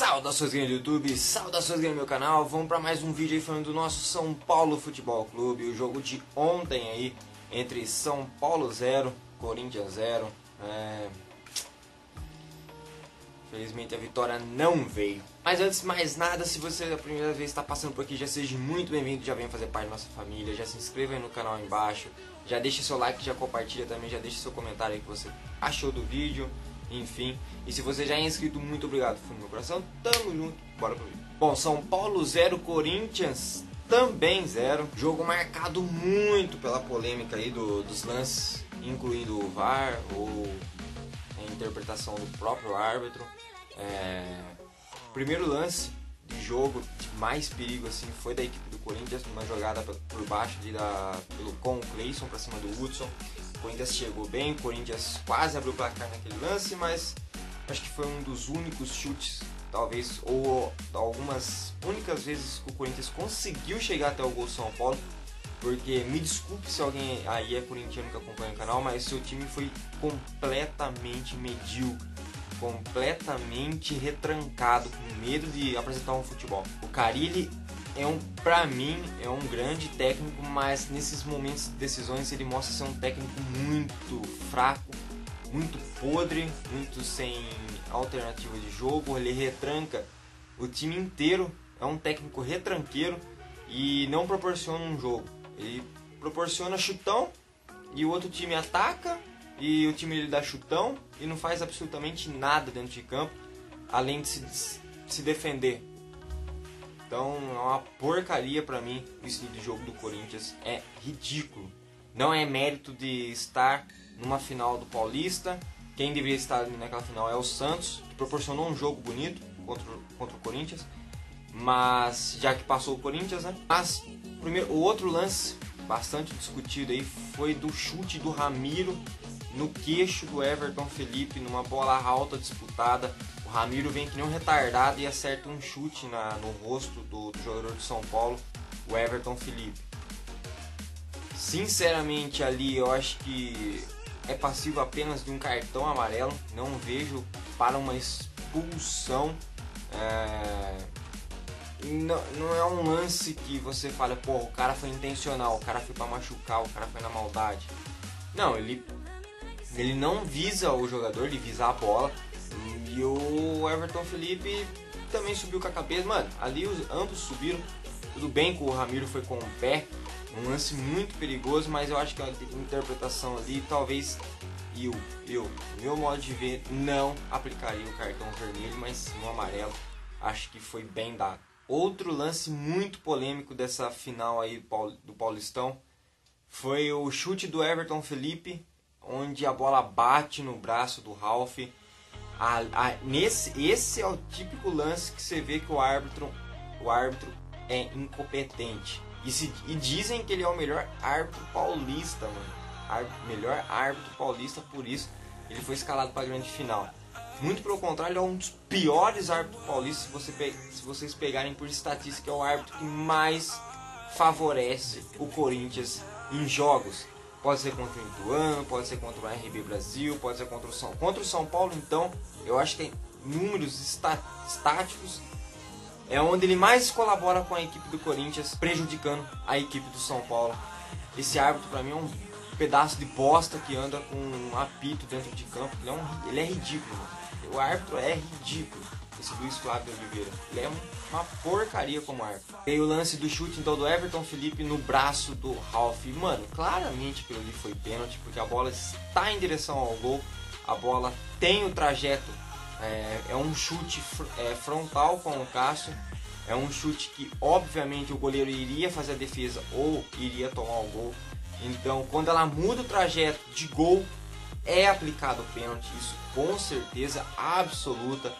Saudações do YouTube, saudações do meu canal. Vamos para mais um vídeo aí falando do nosso São Paulo Futebol Clube. O jogo de ontem aí, entre São Paulo 0, Corinthians 0. Felizmente a vitória não veio. Mas antes de mais nada, se você é a primeira vez está passando por aqui, já seja muito bem-vindo, já venha fazer parte da nossa família. Já se inscreva aí no canal aí embaixo, já deixa seu like, já compartilha também, já deixa seu comentário aí que você achou do vídeo. Enfim, e se você já é inscrito, muito obrigado, fundo do meu coração, tamo junto, bora pro vídeo. Bom, São Paulo 0, Corinthians também 0. Jogo marcado muito pela polêmica aí dos lances, incluindo o VAR ou a interpretação do próprio árbitro. Primeiro lance de jogo de mais perigo assim foi da equipe do Corinthians, numa jogada por baixo com o Cleison para cima do Hudson. O Corinthians chegou bem, o Corinthians quase abriu o placar naquele lance, mas acho que foi um dos únicos chutes, talvez, ou algumas únicas vezes que o Corinthians conseguiu chegar até o gol do São Paulo. Porque, me desculpe se alguém aí é corintiano que acompanha o canal, mas seu time foi completamente medíocre, completamente retrancado, com medo de apresentar um futebol. O Carille pra mim, é um grande técnico, mas nesses momentos de decisões ele mostra ser um técnico muito fraco, muito podre, muito sem alternativa de jogo. Ele retranca o time inteiro, é um técnico retranqueiro e não proporciona um jogo. Ele proporciona chutão e o outro time ataca e o time ele dá chutão e não faz absolutamente nada dentro de campo, além de se defender. Então é uma porcaria pra mim. O estilo de jogo do Corinthians é ridículo. Não é mérito de estar numa final do Paulista. Quem deveria estar ali naquela final é o Santos, que proporcionou um jogo bonito contra o Corinthians, mas já que passou o Corinthians, né? Mas o outro lance bastante discutido aí foi do chute do Ramiro no queixo do Everton Felipe, numa bola alta disputada. O Ramiro vem que nem um retardado e acerta um chute no rosto do jogador de São Paulo, o Everton Felipe. Sinceramente, ali eu acho que é passivo apenas de um cartão amarelo. Não vejo para uma expulsão. Não é um lance que você fala, pô, o cara foi intencional, o cara foi para machucar, o cara foi na maldade. Não, ele não visa o jogador, ele visa a bola. E o Everton Felipe também subiu com a cabeça. Mano, ali ambos subiram. Tudo bem que o Ramiro foi com o pé. Um lance muito perigoso, mas eu acho que a interpretação ali, talvez meu modo de ver, não aplicaria o cartão vermelho, mas sim o amarelo. Acho que foi bem dado. Outro lance muito polêmico dessa final aí do Paulistão foi o chute do Everton Felipe, onde a bola bate no braço do Ralf. Esse é o típico lance que você vê que o árbitro é incompetente. E dizem que ele é o melhor árbitro paulista, mano. Melhor árbitro paulista, por isso ele foi escalado para a grande final. Muito pelo contrário, ele é um dos piores árbitros paulistas. Se vocês pegarem por estatística, é o árbitro que mais favorece o Corinthians em jogos. Pode ser contra o Ituano, pode ser contra o RB Brasil, pode ser contra o São Paulo. Então, eu acho que tem números estáticos. É onde ele mais colabora com a equipe do Corinthians, prejudicando a equipe do São Paulo. Esse árbitro, pra mim, é um pedaço de bosta que anda com um apito dentro de campo. Ele é ridículo. O árbitro é ridículo. Esse Luiz Flávio Oliveira, ele é uma porcaria como árbitro. E o lance do chute então do Everton Felipe no braço do Ralf. Mano, claramente aquilo ali foi pênalti, porque a bola está em direção ao gol. A bola tem o trajeto, é um chute frontal com o Cássio. É um chute que obviamente o goleiro iria fazer a defesa ou iria tomar o gol. Então quando ela muda o trajeto de gol, é aplicado o pênalti. Isso com certeza absoluta.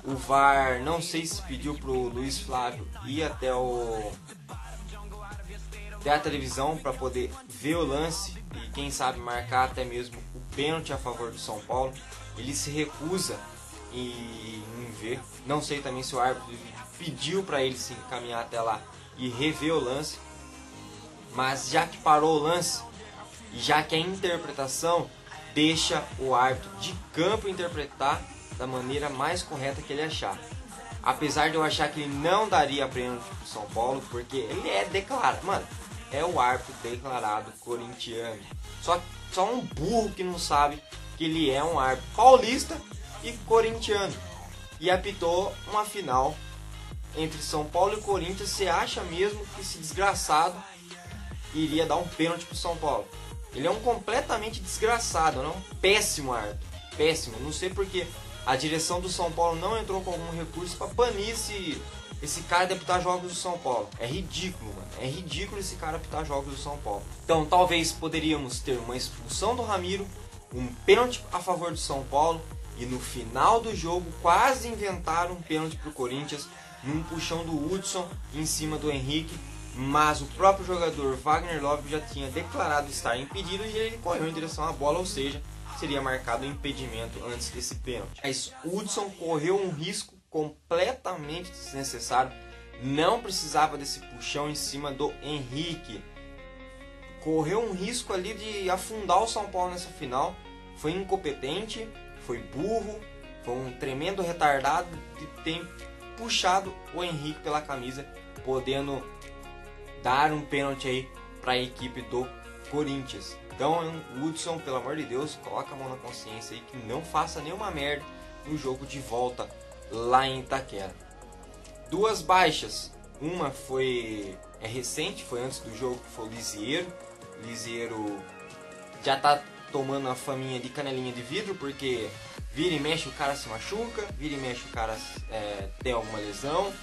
O VAR, não sei se pediu pro Luiz Flávio ir até a televisão para poder ver o lance e quem sabe marcar até mesmo o pênalti a favor do São Paulo. Ele se recusa em ver. Não sei também se o árbitro pediu para ele se encaminhar até lá e rever o lance. Mas já que parou o lance e já que a interpretação deixa o árbitro de campo interpretar da maneira mais correta que ele achar. Apesar de eu achar que ele não daria pênalti pro São Paulo, porque ele é declarado, mano, é o árbitro declarado corintiano. Só um burro que não sabe que ele é um árbitro paulista e corintiano. E apitou uma final entre São Paulo e Corinthians. Você acha mesmo que esse desgraçado iria dar um pênalti pro São Paulo? Ele é um completamente desgraçado, né? Um péssimo árbitro. Péssimo. Não sei porque a direção do São Paulo não entrou com algum recurso para banir esse cara de apitar jogos do São Paulo. É ridículo, mano. É ridículo esse cara apitar jogos do São Paulo. Então talvez poderíamos ter uma expulsão do Ramiro, um pênalti a favor do São Paulo e no final do jogo quase inventaram um pênalti pro Corinthians num puxão do Hudson em cima do Henrique. Mas o próprio jogador Wagner Love já tinha declarado estar impedido e ele correu em direção à bola, ou seja, seria marcado um impedimento antes desse pênalti. Mas o Hudson correu um risco completamente desnecessário, não precisava desse puxão em cima do Henrique. Correu um risco ali de afundar o São Paulo nessa final, foi incompetente, foi burro, foi um tremendo retardado de ter puxado o Henrique pela camisa, podendo dar um pênalti aí para a equipe do Corinthians. Então, Hudson, pelo amor de Deus, coloca a mão na consciência aí que não faça nenhuma merda no jogo de volta lá em Itaquera. Duas baixas, uma é recente, foi antes do jogo, que foi o Lisieiro. Lisieiro já tá tomando a faminha de canelinha de vidro, porque vira e mexe o cara se machuca, vira e mexe o cara tem alguma lesão.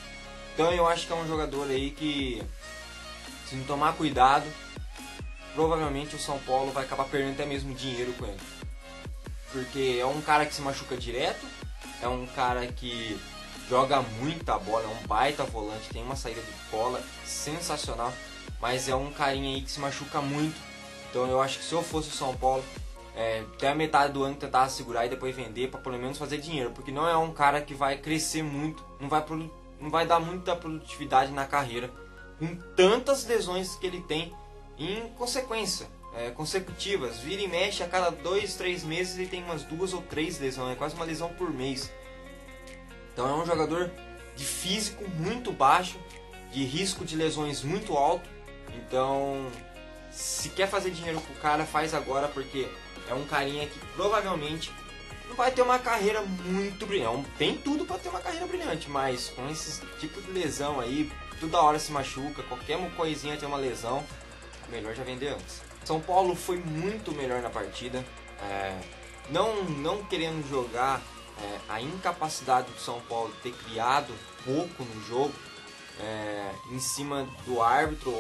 Então eu acho que é um jogador aí que, se não tomar cuidado, provavelmente o São Paulo vai acabar perdendo até mesmo dinheiro com ele. Porque é um cara que se machuca direto, é um cara que joga muita bola, é um baita volante, tem uma saída de bola sensacional, mas é um carinha aí que se machuca muito. Então eu acho que se eu fosse o São Paulo, até a metade do ano tentar segurar e depois vender para pelo menos fazer dinheiro, porque não é um cara que vai crescer muito, não vai dar muita produtividade na carreira, com tantas lesões que ele tem em consequência, consecutivas. Vira e mexe, a cada 2, 3 meses ele tem umas 2 ou 3 lesões, é quase uma lesão por mês. Então é um jogador de físico muito baixo, de risco de lesões muito alto. Então, se quer fazer dinheiro com o cara, faz agora, porque é um carinha que provavelmente não vai ter uma carreira muito brilhante. Tem tudo para ter uma carreira brilhante, mas com esse tipo de lesão aí, toda hora se machuca, qualquer coisinha tem uma lesão, melhor já vender antes. São Paulo foi muito melhor na partida, não querendo jogar a incapacidade do São Paulo ter criado pouco no jogo em cima do árbitro,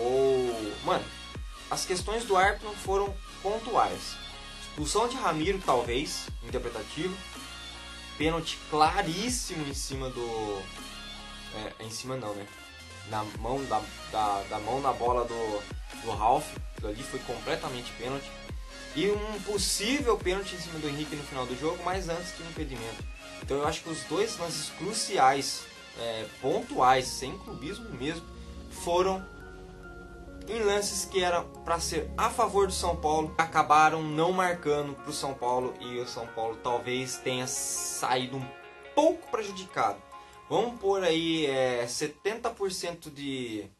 Mano, as questões do árbitro não foram pontuais. Expulsão de Ramiro, talvez, interpretativo. Pênalti claríssimo em cima do... em cima não, né? Na mão da mão na bola do Ralf. Aquilo ali foi completamente pênalti. E um possível pênalti em cima do Henrique no final do jogo, mas antes de um impedimento. Então eu acho que os dois lances cruciais, pontuais, sem clubismo mesmo, foram em lances que eram para ser a favor do São Paulo, acabaram não marcando para o São Paulo, e o São Paulo talvez tenha saído um pouco prejudicado. Vamos pôr aí 70% de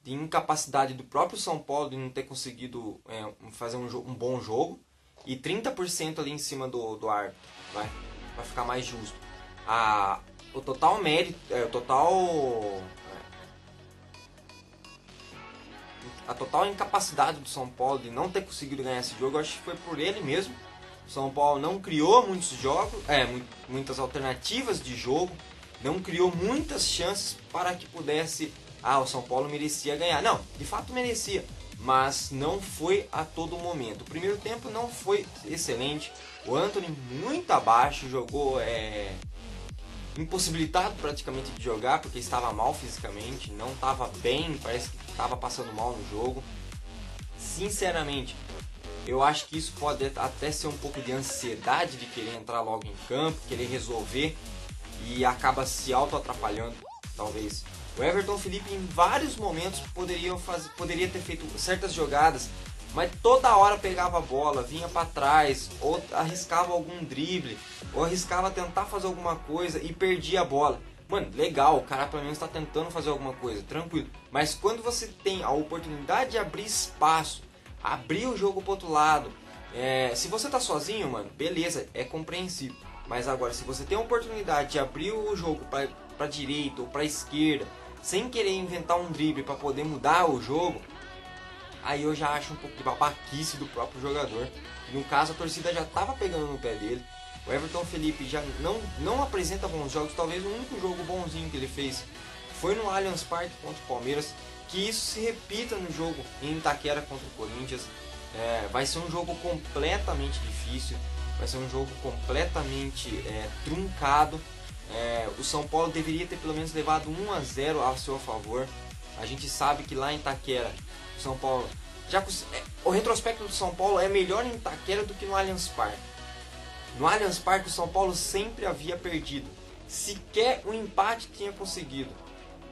incapacidade do próprio São Paulo de não ter conseguido fazer um bom jogo, e 30% ali em cima do árbitro, vai ficar mais justo. O total mérito, a total incapacidade do São Paulo de não ter conseguido ganhar esse jogo, eu acho que foi por ele mesmo. O São Paulo não criou muitos jogos, muitas alternativas de jogo, não criou muitas chances para que pudesse... o São Paulo merecia ganhar. Não, de fato merecia, mas não foi a todo momento. O primeiro tempo não foi excelente, o Antony muito abaixo, jogou impossibilitado praticamente de jogar, porque estava mal fisicamente, não estava bem, parece que estava passando mal no jogo. Sinceramente, eu acho que isso pode até ser um pouco de ansiedade de querer entrar logo em campo, querer resolver, e acaba se auto-atrapalhando, talvez. O Everton Felipe em vários momentos poderia ter feito certas jogadas, mas toda hora pegava a bola, vinha para trás, ou arriscava algum drible, ou arriscava tentar fazer alguma coisa e perdia a bola. mano, legal, o cara pelo menos tá tentando fazer alguma coisa, tranquilo. Mas quando você tem a oportunidade de abrir espaço, abrir o jogo pro outro lado, se você tá sozinho, mano, beleza, é compreensível. Mas agora, se você tem a oportunidade de abrir o jogo pra direita ou pra esquerda, sem querer inventar um drible pra poder mudar o jogo, aí eu já acho um pouco de babaquice do próprio jogador. No caso, a torcida já tava pegando no pé dele. O Everton Felipe já não apresenta bons jogos. Talvez o único jogo bonzinho que ele fez foi no Allianz Parque contra o Palmeiras. Que isso se repita no jogo em Itaquera contra o Corinthians. Vai ser um jogo completamente difícil. Vai ser um jogo completamente truncado. O São Paulo deveria ter pelo menos levado 1-0 a seu favor. A gente sabe que lá em Itaquera, o São Paulo... o retrospecto do São Paulo é melhor em Itaquera do que no Allianz Parque. No Allianz Parque, o São Paulo sempre havia perdido. Sequer um empate tinha conseguido.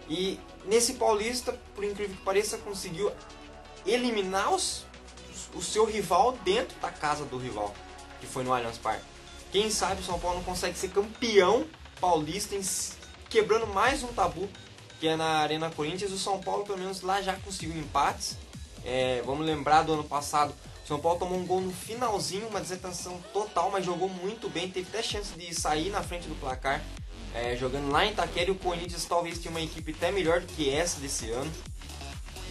E nesse Paulista, por incrível que pareça, conseguiu eliminar o seu rival dentro da casa do rival, que foi no Allianz Parque. Quem sabe o São Paulo não consegue ser campeão paulista, quebrando mais um tabu, que é na Arena Corinthians. O São Paulo, pelo menos, lá já conseguiu empates. Vamos lembrar do ano passado, o São Paulo tomou um gol no finalzinho, uma desatenção total, mas jogou muito bem, teve até chance de sair na frente do placar, jogando lá em Itaquera. E o Corinthians talvez tenha uma equipe até melhor do que essa desse ano,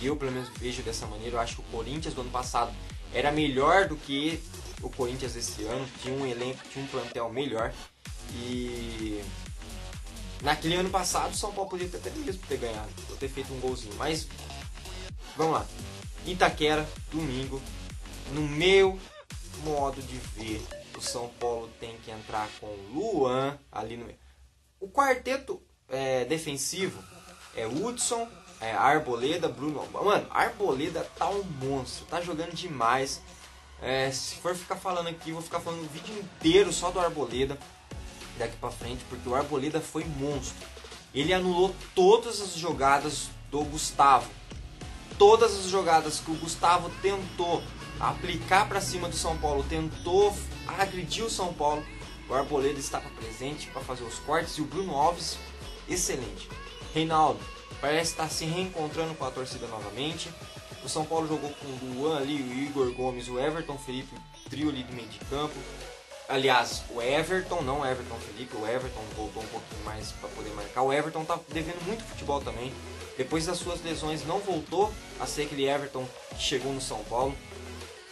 e eu pelo menos vejo dessa maneira. Eu acho que o Corinthians do ano passado era melhor do que o Corinthians desse ano, tinha um elenco, tinha um plantel melhor, e naquele ano passado o São Paulo poderia até mesmo ter ganhado, ter feito um golzinho, mas vamos lá. Itaquera, domingo. No meu modo de ver, o São Paulo tem que entrar com Luan ali no meio. O quarteto defensivo é Hudson, Arboleda, Bruno. Mano, Arboleda tá um monstro, tá jogando demais. Se for ficar falando aqui, vou ficar falando o vídeo inteiro só do Arboleda daqui pra frente, porque o Arboleda foi monstro. Ele anulou todas as jogadas do Gustavo. Todas as jogadas que o Gustavo tentou aplicar para cima do São Paulo, tentou agredir o São Paulo, o Arboleda estava presente para fazer os cortes. E o Bruno Alves, excelente. Reinaldo parece estar se reencontrando com a torcida novamente. O São Paulo jogou com o Luan ali, o Igor Gomes, o Everton Felipe, o trio ali do meio de campo. Aliás, o Everton, não o Everton Felipe, o Everton voltou um pouquinho mais para poder marcar. O Everton tá devendo muito futebol também. Depois das suas lesões não voltou a ser aquele Everton que chegou no São Paulo.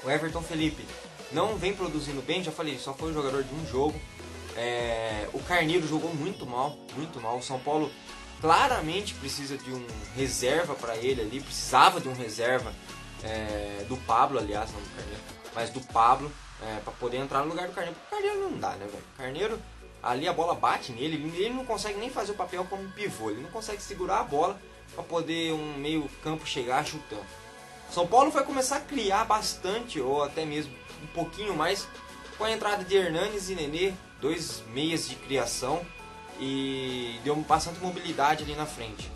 O Everton Felipe não vem produzindo bem, já falei, só foi o jogador de um jogo. O Carneiro jogou muito mal, muito mal. O São Paulo claramente precisa de um reserva para ele ali, precisava de um reserva do Pablo, aliás, não do Carneiro, mas do Pablo, para poder entrar no lugar do Carneiro. O Carneiro não dá, né, velho? O Carneiro, ali a bola bate nele, ele não consegue nem fazer o papel como pivô, ele não consegue segurar a bola para poder um meio campo chegar chutando. São Paulo vai começar a criar bastante, ou até mesmo um pouquinho mais, com a entrada de Hernanes e Nenê, dois meias de criação, e deu bastante mobilidade ali na frente.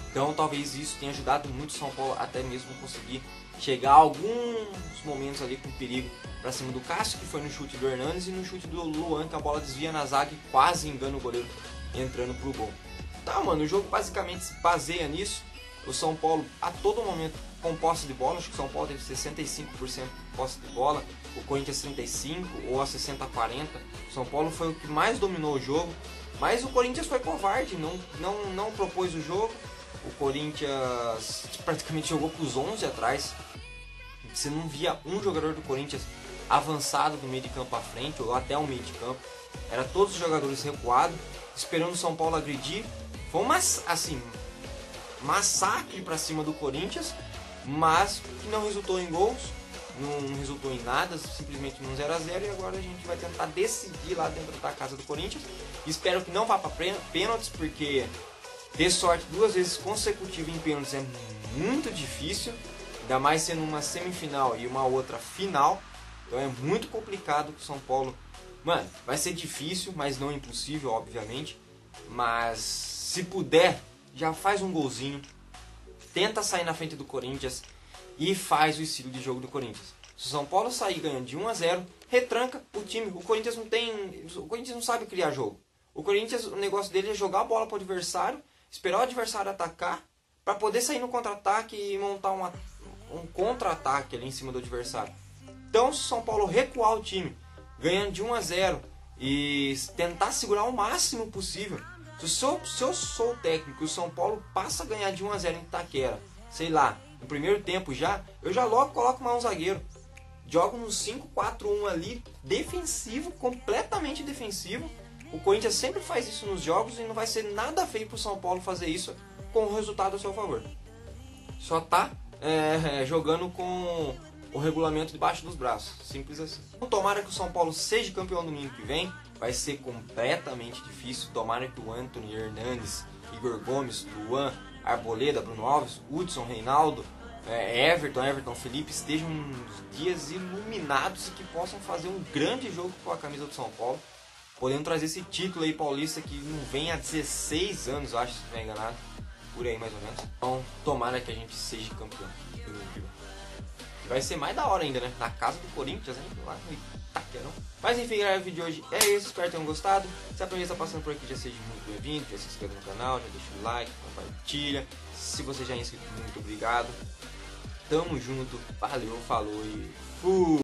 Então talvez isso tenha ajudado muito o São Paulo até mesmo conseguir chegar a alguns momentos ali com perigo para cima do Cássio, que foi no chute do Hernanes, e no chute do Luan, que a bola desvia na zaga e quase engana o goleiro entrando pro gol. Tá, mano, o jogo basicamente se baseia nisso. O São Paulo a todo momento com posse de bola, acho que o São Paulo teve 65% de posse de bola, o Corinthians 35% ou a 60-40. O São Paulo foi o que mais dominou o jogo, mas o Corinthians foi covarde, não propôs o jogo. O Corinthians praticamente jogou com os 11 atrás. Você não via um jogador do Corinthians avançado do meio de campo à frente ou até o meio de campo. Era todos os jogadores recuados, esperando o São Paulo agredir. Foi uma, assim, massacre para cima do Corinthians, mas que não resultou em gols, não resultou em nada, simplesmente num 0-0. E agora a gente vai tentar decidir lá dentro da casa do Corinthians. Espero que não vá para pênaltis, porque ter sorte 2 vezes consecutivas em pênaltis é muito difícil, ainda mais sendo uma semifinal e uma outra final. Então é muito complicado que o São Paulo... Mano, vai ser difícil, mas não impossível, obviamente. Mas se puder, já faz um golzinho, tenta sair na frente do Corinthians e faz o estilo de jogo do Corinthians. Se o São Paulo sair ganhando de 1-0, retranca o time. O Corinthians não sabe criar jogo. O Corinthians, o negócio dele é jogar a bola pro adversário, esperar o adversário atacar, para poder sair no contra-ataque e montar um contra-ataque ali em cima do adversário. Então, se o São Paulo recuar o time, ganhando de 1-0 e tentar segurar o máximo possível, se eu sou o técnico e o São Paulo passa a ganhar de 1-0 em Itaquera, sei lá, no primeiro tempo já, eu já logo coloco mais um zagueiro. Jogo no 5-4-1 ali, defensivo, completamente defensivo. O Corinthians sempre faz isso nos jogos e não vai ser nada feio pro São Paulo fazer isso com o resultado a seu favor. Só tá jogando com o regulamento debaixo dos braços, simples assim. Então, tomara que o São Paulo seja campeão domingo que vem, vai ser completamente difícil. Tomara que o Anthony Hernandes, Igor Gomes, Luan, Arboleda, Bruno Alves, Hudson, Reinaldo, Everton, Felipe estejam nos dias iluminados e que possam fazer um grande jogo com a camisa do São Paulo, podendo trazer esse título aí paulista que não vem há 16 anos, acho, se não estiver enganado, por aí mais ou menos. Então, tomara que a gente seja campeão. Vai ser mais da hora ainda, né? Na casa do Corinthians, hein? Lá no Itaquerão. Mas enfim, galera, o vídeo de hoje é isso. Espero que tenham gostado. Se a primeira está passando por aqui, já seja muito bem-vindo. Já se inscreva no canal, já deixa o like, compartilha. Se você já é inscrito, muito obrigado. Tamo junto. Valeu, falou e fui!